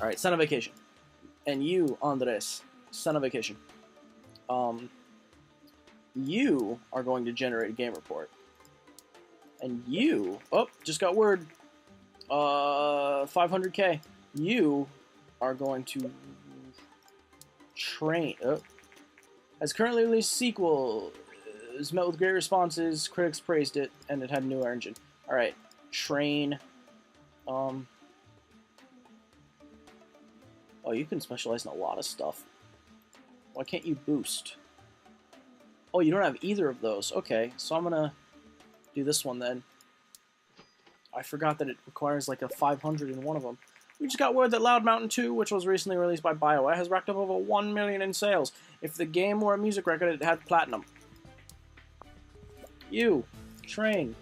Alright, send on vacation. And you, Andres, send on vacation. You are going to generate a game report. And you... Oh, just got word. 500k. You are going to train... Oh. Has currently released sequel. Is met with great responses. Critics praised it, and it had a new engine. Alright. Train. Oh, you can specialize in a lot of stuff. Why can't you boost? Oh, you don't have either of those. Okay, so I'm gonna do this one then. I forgot that it requires like a 500 in one of them. We just got word that Loud Mountain 2, which was recently released by BioWare, has racked up over 1 million in sales. If the game were a music record, it had platinum. You, train.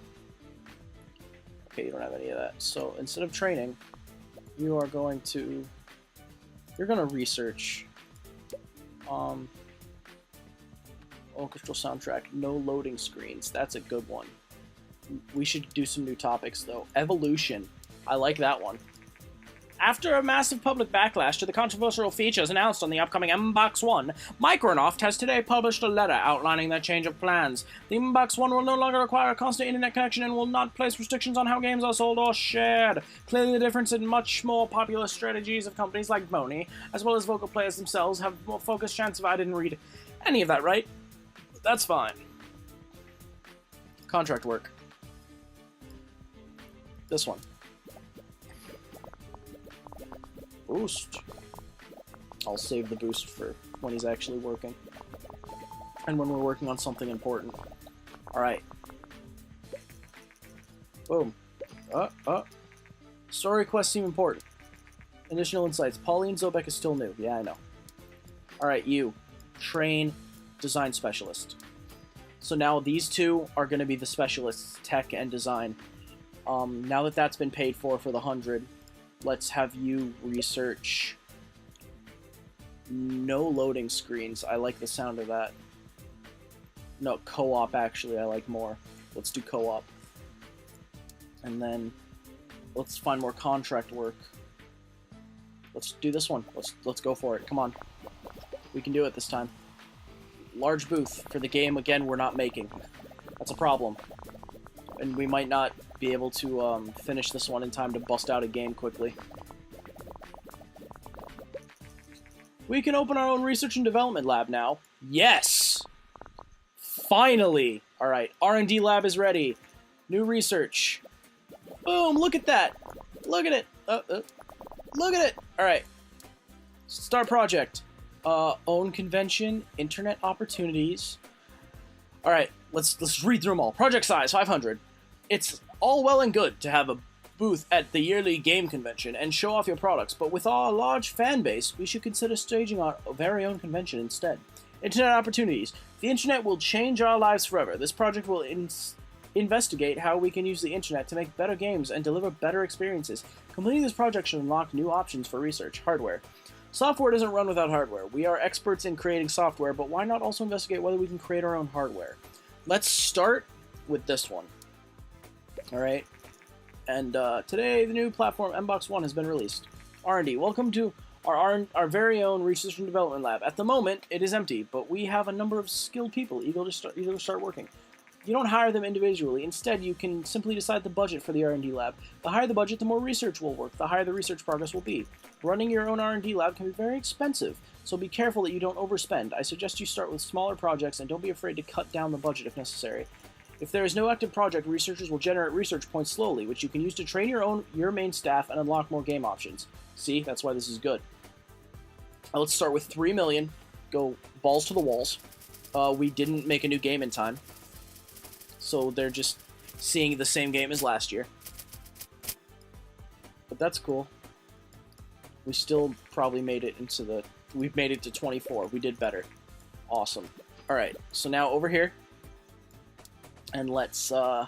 Okay, you don't have any of that. So instead of training, you are going to... You're going to research... orchestral soundtrack, no loading screens. That's a good one. We should do some new topics, though. Evolution. I like that one. After a massive public backlash to the controversial features announced on the upcoming Mbox One, Microsoft has today published a letter outlining their change of plans. The Mbox One will no longer require a constant internet connection and will not place restrictions on how games are sold or shared. Clearly, the difference in much more popular strategies of companies like Moni, as well as vocal players themselves, have more focused chance of... I didn't read any of that right. That's fine. Contract work. This one. Boost. I'll save the boost for when he's actually working. And when we're working on something important. Alright. Boom. Story quests seem important. Additional insights. Pauline Zobek is still new. Yeah, I know. Alright, you. Train design specialist. So now these two are going to be the specialists, tech and design. Now that that's been paid for the 100, let's have you research no loading screens. I like the sound of that. No, co-op actually I like more. Let's do co-op. And then let's find more contract work. Let's do this one. Let's go for it. Come on. We can do it this time. Large booth for the game, again, we're not making. That's a problem. And we might not be able to finish this one in time to bust out a game quickly. We can open our own research and development lab now. Yes! Finally! Alright, R&D lab is ready. New research. Boom, look at that! Look at it! Look at it! Alright. Start project. Own convention, internet opportunities. Alright, let's read through them all. Project size, 500. It's all well and good to have a booth at the yearly game convention and show off your products, but with our large fan base, we should consider staging our very own convention instead. Internet opportunities. The internet will change our lives forever. This project will investigate how we can use the internet to make better games and deliver better experiences. Completing this project should unlock new options for research. Hardware. Software doesn't run without hardware. We are experts in creating software, but why not also investigate whether we can create our own hardware? Let's start with this one. Alright. And today, the new platform Mbox One has been released. R&D. Welcome to our very own research and development lab. At the moment, it is empty, but we have a number of skilled people eager to start working. You don't hire them individually. Instead, you can simply decide the budget for the R&D lab. The higher the budget, the more research will work. The higher the research progress will be. Running your own R&D lab can be very expensive, so be careful that you don't overspend. I suggest you start with smaller projects and don't be afraid to cut down the budget if necessary. If there is no active project, researchers will generate research points slowly, which you can use to train your main staff and unlock more game options. See, that's why this is good. Let's start with 3 million. Go balls to the walls. We didn't make a new game in time, so they're just seeing the same game as last year. But that's cool. We still probably made it into the... We've made it to 24. We did better. Awesome. Alright, so now over here. And let's do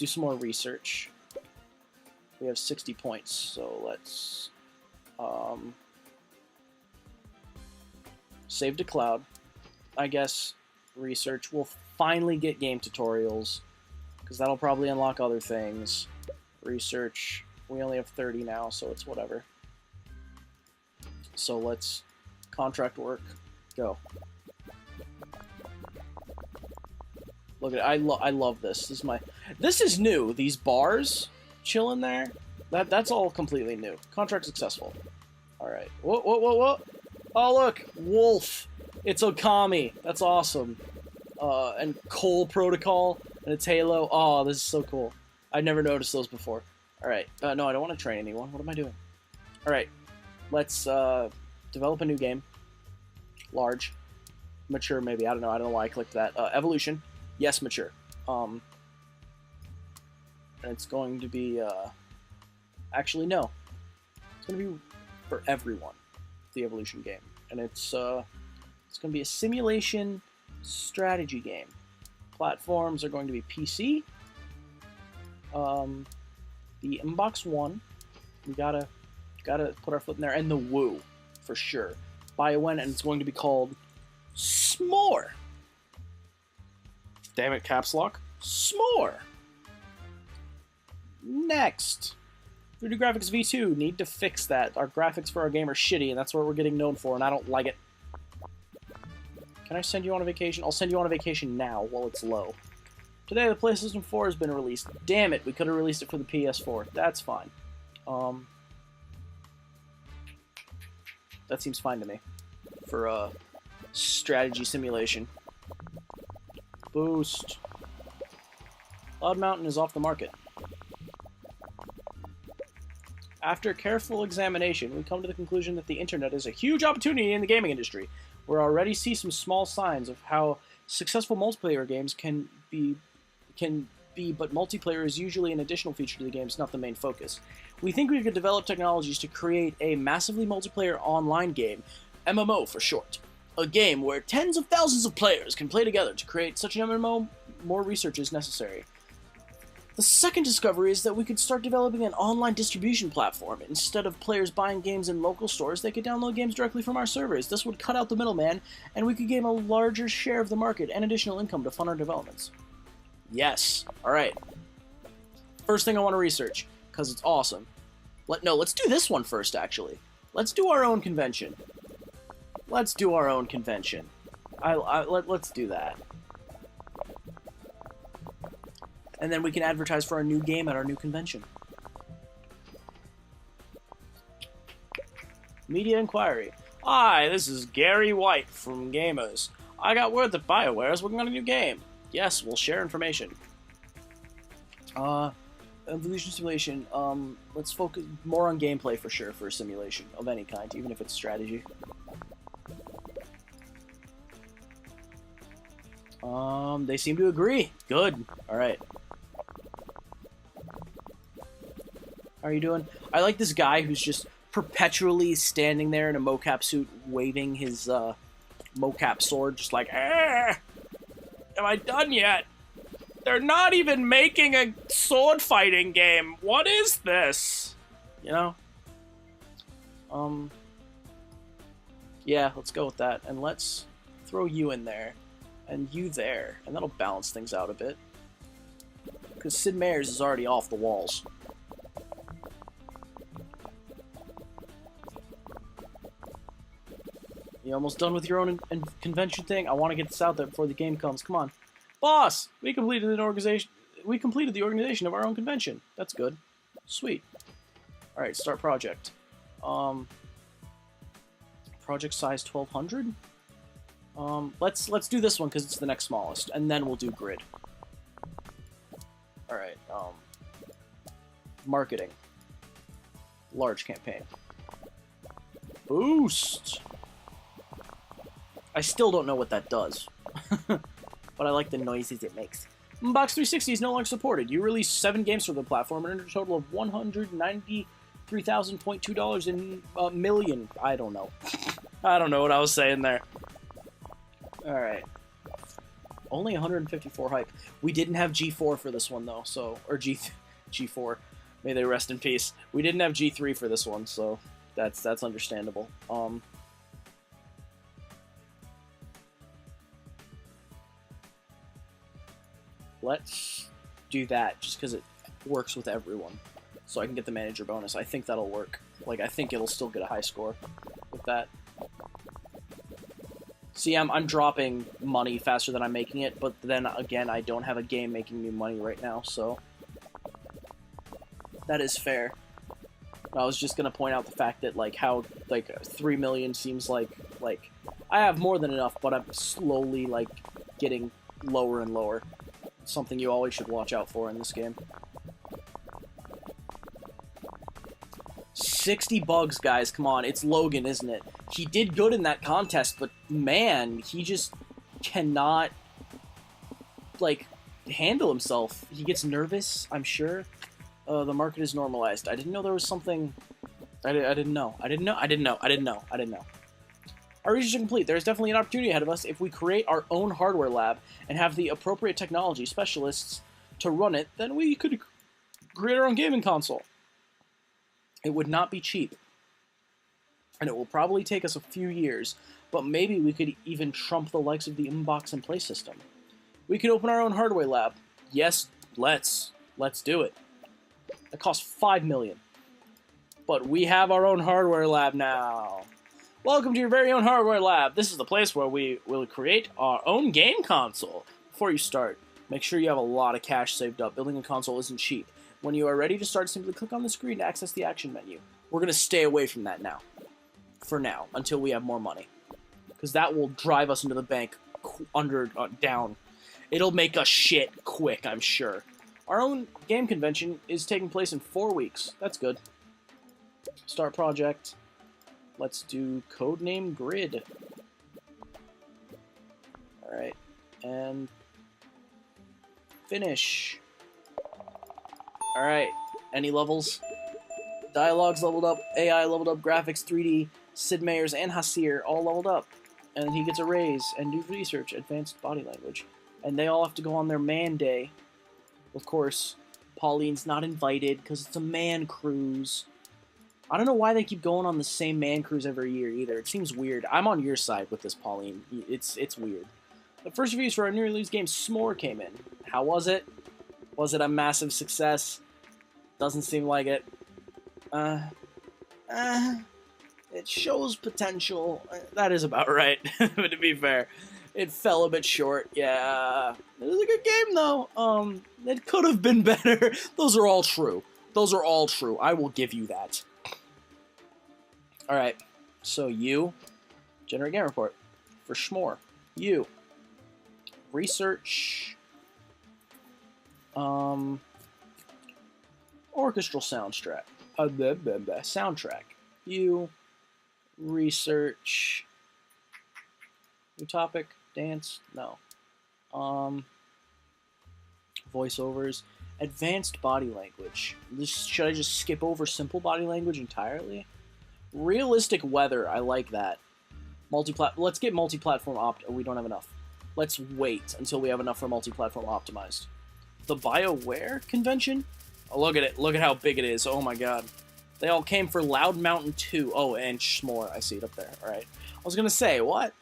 some more research. We have 60 points, so let's... save to cloud. I guess research. We'll finally get game tutorials, because that'll probably unlock other things. Research. We only have 30 now, so it's whatever. So let's contract work. Go. Look at it. I love this. This is new. These bars chilling there. That's all completely new. Contract successful. All right. Whoa. Oh look, Wolf. It's Okami. That's awesome. And Coal Protocol and its Halo. Oh, this is so cool. I've never noticed those before. All right. No, I don't want to train anyone. What am I doing? All right. Let's develop a new game. Large. Mature, maybe. I don't know why I clicked that. Evolution. Yes, mature. And it's going to be... Actually, no. It's going to be for everyone, the Evolution game. And it's going to be a simulation strategy game. Platforms are going to be PC. The Inbox One. We gotta put our foot in there. And the Woo, for sure. BioWen, and it's going to be called S'more. Damn it, caps lock. S'more. Next. 3D Graphics V2. Need to fix that. Our graphics for our game are shitty, and that's what we're getting known for, and I don't like it. Can I send you on a vacation? I'll send you on a vacation now, while it's low. Today, the PlayStation 4 has been released. Damn it, we could have released it for the PS4. That's fine. That seems fine to me. For, strategy simulation. Boost. Cloud Mountain is off the market. After careful examination, we come to the conclusion that the internet is a huge opportunity in the gaming industry. We already see some small signs of how successful multiplayer games can be, but multiplayer is usually an additional feature to the games, not the main focus. We think we could develop technologies to create a massively multiplayer online game, MMO for short. A game where tens of thousands of players can play together. To create such an MMO, more research is necessary. The second discovery is that we could start developing an online distribution platform. Instead of players buying games in local stores, they could download games directly from our servers. This would cut out the middleman, and we could gain a larger share of the market and additional income to fund our developments. Yes. Alright. First thing I want to research, because it's awesome. Let's do this one first, actually. Let's do our own convention. Let's do our own convention. Let's do that. And then we can advertise for our new game at our new convention. Media inquiry. Hi, this is Gary White from Gamers. I got word that BioWare is working on a new game. Yes, we'll share information. Evolution simulation. Let's focus more on gameplay for sure for a simulation of any kind, even if it's strategy. They seem to agree. Good. Alright. How are you doing? I like this guy who's just perpetually standing there in a mocap suit, waving his, mocap sword, just like, am I done yet? They're not even making a sword fighting game. What is this? You know? Yeah, let's go with that. And let's throw you in there. And you there. And that'll balance things out a bit. Because Cid Mayors is already off the walls. You almost done with your own convention thing? I want to get this out there before the game comes. Come on. Boss! We completed the organization of our own convention. That's good. Sweet. Alright, start project. Project size 1200? Let's do this one because it's the next smallest, and then we'll do grid. Alright, marketing. Large campaign. Boost! I still don't know what that does. But I like the noises it makes. Box 360 is no longer supported. You released 7 games for the platform and earned a total of $193,000.2 in a million. I don't know. I don't know what I was saying there. Alright. Only 154 hype. We didn't have G4 for this one, though, so... Or G4. May they rest in peace. We didn't have G3 for this one, so... That's understandable. Let's do that, just because it works with everyone. so I can get the manager bonus. I think that'll work. Like, I think it'll still get a high score with that. See, I'm dropping money faster than I'm making it, but then again, I don't have a game making me money right now, so that is fair. I was just gonna point out the fact that, like, how, like, 3 million seems like, I have more than enough, but I'm slowly, like, getting lower and lower. Something you always should watch out for in this game. 60 bugs, guys, come on, it's Logan, isn't it? He did good in that contest, but man, he just cannot, like, handle himself. He gets nervous, I'm sure. The market is normalized. I didn't know there was something... I didn't know. Our research is complete. There's definitely an opportunity ahead of us if we create our own hardware lab and have the appropriate technology specialists to run it, then we could create our own gaming console. It would not be cheap, and it will probably take us a few years, but maybe we could even trump the likes of the Inbox and Play system. We could open our own hardware lab. Yes, let's do it. It costs $5 million. But we have our own hardware lab now. Welcome to your very own hardware lab. This is the place where we will create our own game console. Before you start, make sure you have a lot of cash saved up. Building a console isn't cheap. When you are ready to start, simply click on the screen to access the action menu. We're going to stay away from that now. For now, until we have more money. Because that will drive us into the bank down. It'll make us shit quick, I'm sure. Our own game convention is taking place in 4 weeks. That's good. Start project. Let's do codename grid. Alright. And finish. Alright. Any levels? Dialogue's leveled up, AI leveled up, graphics, 3D, Cid Mayors, and Hasir all leveled up. And he gets a raise, and do research, advanced body language. And they all have to go on their man day. Of course, Pauline's not invited, because it's a man cruise. I don't know why they keep going on the same man cruise every year, either. It seems weird. I'm on your side with this, Pauline. It's weird. The first reviews for our new release game, S'more, came in. How was it? Was it a massive success? Doesn't seem like it. It shows potential. That is about right, but to be fair. It fell a bit short, yeah. It was a good game, though. It could have been better. Those are all true. Those are all true. I will give you that. Alright, so you, generate game report for S'more. You, research, orchestral soundtrack. Soundtrack. You, research, new topic, dance, no. Voiceovers, advanced body language. Should I just skip over simple body language entirely? Realistic weather, I like that. Let's get multi-platform we don't have enough. Let's wait until we have enough for multi-platform optimized. The BioWare convention? Oh, look at it. Look at how big it is. Oh my god. They all came for Loud Mountain 2. Oh, and S'more. I see it up there. Alright. I was gonna say, what?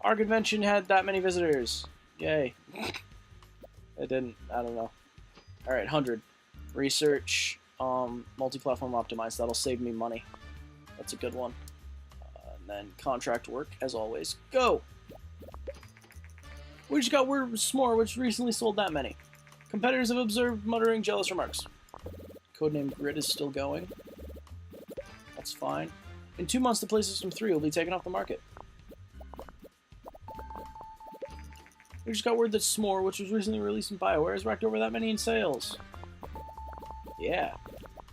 Our convention had that many visitors. Yay. It didn't. I don't know. Alright, 100. Research. Multi-platform optimized. That'll save me money. That's a good one. And then contract work, as always. Go! We just got word from S'more, which recently sold that many. Competitors have observed muttering jealous remarks. Codename Grid is still going. That's fine. In 2 months, the PlayStation 3 will be taken off the market. We just got word that S'more, which was recently released in BioWare, has racked over that many in sales. Yeah.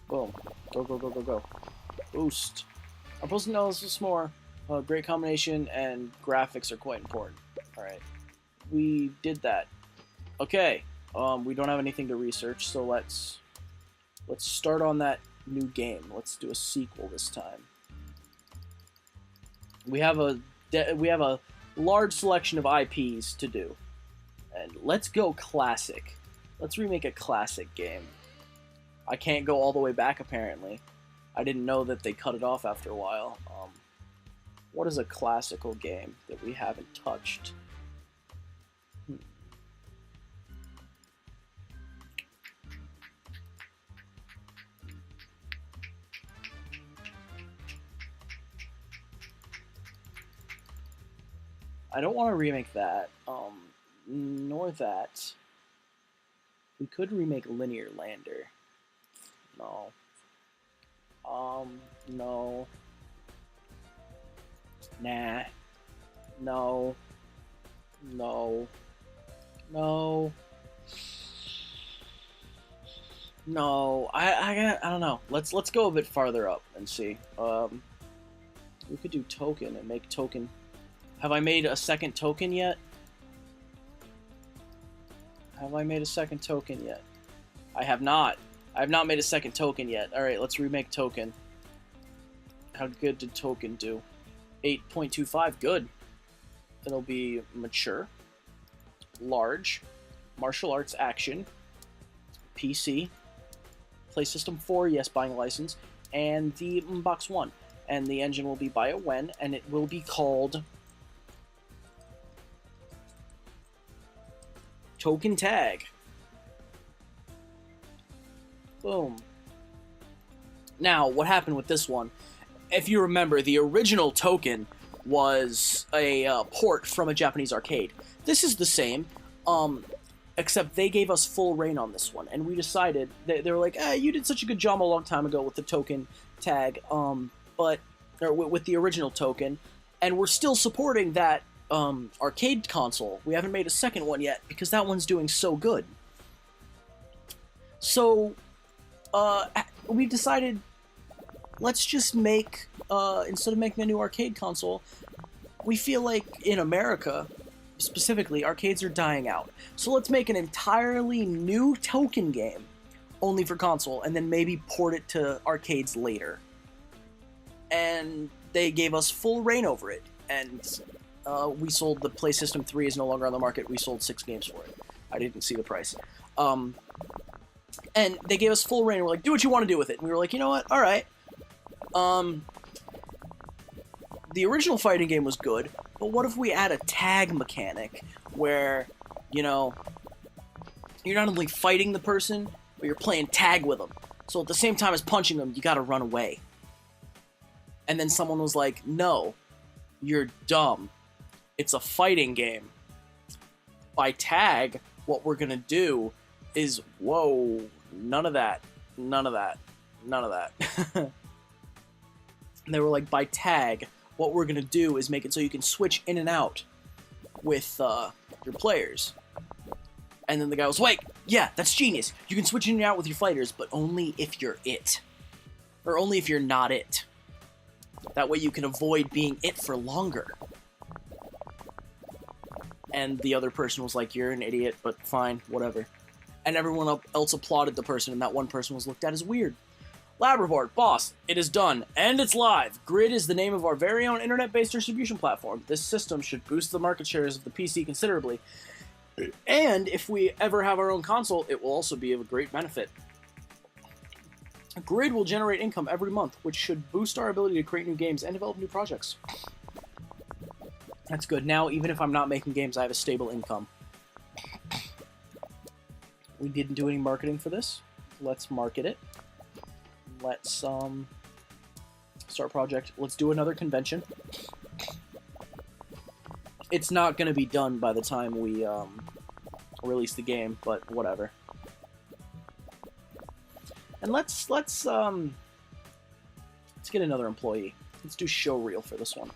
Boom. Go, go, go, go, go. Boost. I'm supposed to know this is S'more. Great combination, and graphics are quite important. Alright. We did that. Okay. We don't have anything to research, so let's start on that new game. Let's do a sequel this time. We have a large selection of IPs to do. And let's go classic. Let's remake a classic game. I can't go all the way back, apparently. I didn't know that they cut it off after a while. What is a classical game that we haven't touched? I don't want to remake that. Nor that. We could remake Linear Lander. No. No. Nah. No. No. No. No. I don't know. Let's go a bit farther up and see. We could do Token and make Token. Have I made a second Token yet? Have I made a second Token yet? I have not. I have not made a second Token yet. Alright, let's remake Token. How good did Token do? 8.25, good. It'll be mature, large, martial arts action, PC, PlaySystem 4, yes, buying a license, and the Box 1. And the engine will be BioWen, and it will be called Token Tag. Boom. Now, what happened with this one? If you remember, the original Token was a port from a Japanese arcade. This is the same, except they gave us full reign on this one, and we decided, they were like, you did such a good job a long time ago with the Token Tag, with the original Token, and we're still supporting that arcade console. We haven't made a second one yet, because that one's doing so good. So, we decided, let's just make, instead of making a new arcade console, we feel like in America, specifically, arcades are dying out. So let's make an entirely new Token game, only for console, and then maybe port it to arcades later. And they gave us full reign over it, and we sold the PlayStation 3 is no longer on the market. We sold 6 games for it. I didn't see the price. And they gave us full reign, and we're like, do what you want to do with it. And we were like, you know what, alright. The original fighting game was good, but what if we add a tag mechanic where, you know, you're not only fighting the person, but you're playing tag with them. So at the same time as punching them, you gotta run away. And then someone was like, no, you're dumb. It's a fighting game. By tag, what we're gonna do is, whoa, none of that, none of that, none of that. And they were like, by tag, what we're gonna do is make it so you can switch in and out with your players. And then the guy was like, yeah, that's genius. You can switch in and out with your fighters, but only if you're it. Or only if you're not it. That way you can avoid being it for longer. And the other person was like, you're an idiot, but fine, whatever. And everyone else applauded the person, and that one person was looked at as weird. Lab report, boss, it is done, and it's live. Grid is the name of our very own internet-based distribution platform. This system should boost the market shares of the PC considerably. And if we ever have our own console, it will also be of a great benefit. Grid will generate income every month, which should boost our ability to create new games and develop new projects. That's good. Now, even if I'm not making games, I have a stable income. We didn't do any marketing for this. Let's market it. Let's start a project. Let's do another convention. It's not going to be done by the time we release the game, but whatever. And let's get another employee. Let's do showreel for this one.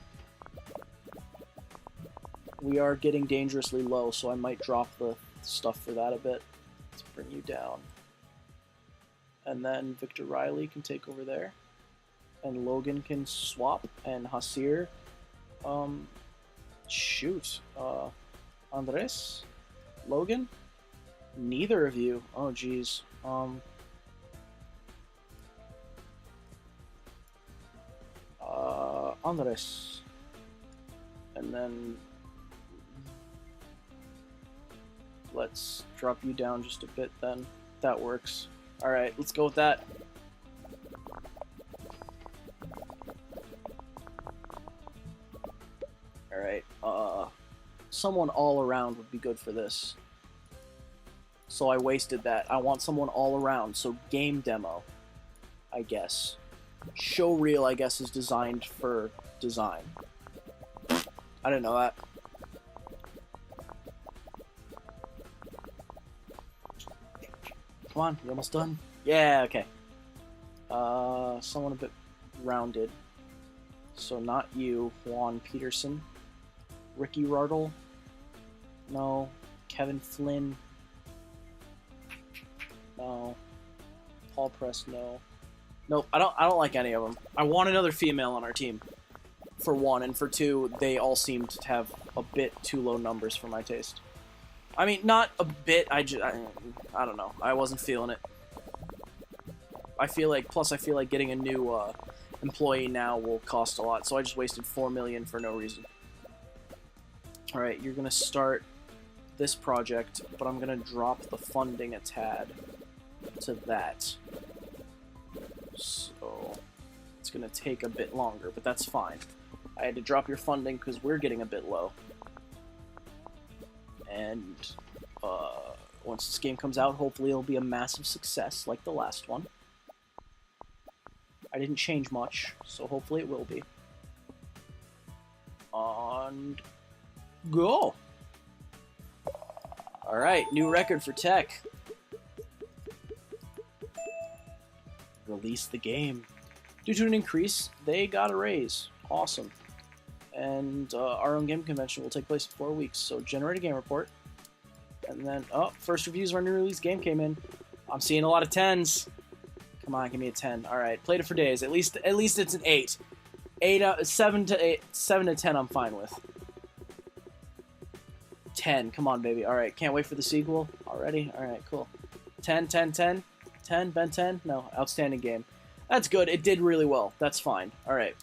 We are getting dangerously low, so I might drop the stuff for that a bit. Let's bring you down. And then Victor Riley can take over there. And Logan can swap. And Hasir, Andres? Logan? Neither of you. Oh, geez. Andres. And then let's drop you down just a bit then. That works. Alright, let's go with that. Alright, someone all around would be good for this. So I wasted that. I want someone all around, so game demo, I guess. Showreel, I guess, is designed for design. I didn't know that. Come on, you almost done? Yeah, okay. Someone a bit rounded. So not you, Juan Peterson. Ricky Rardle? No. Kevin Flynn? No. Paul Press? No. Nope, I don't like any of them. I want another female on our team. For one, and for two, they all seem to have a bit too low numbers for my taste. I mean, not a bit, I don't know. I wasn't feeling it. Plus I feel like getting a new employee now will cost a lot, so I just wasted $4 million for no reason. Alright, you're gonna start this project, but I'm gonna drop the funding a tad to that. So, it's gonna take a bit longer, but that's fine. I had to drop your funding because we're getting a bit low. And once this game comes out, hopefully it'll be a massive success like the last one. I didn't change much, so hopefully it will be. And go! Alright, new record for Tech. Release the game. Due to an increase, they got a raise. Awesome. And our own game convention will take place in 4 weeks, so generate a game report. And then, oh, first reviews of our new release game came in. I'm seeing a lot of 10s. Come on, give me a 10. All right, played it for days. At least it's an 8. 7 to 10 I'm fine with. 10, come on, baby. All right, can't wait for the sequel already. All right, cool. 10, 10, 10. 10, Ben 10? No, outstanding game. That's good. It did really well. That's fine. All right.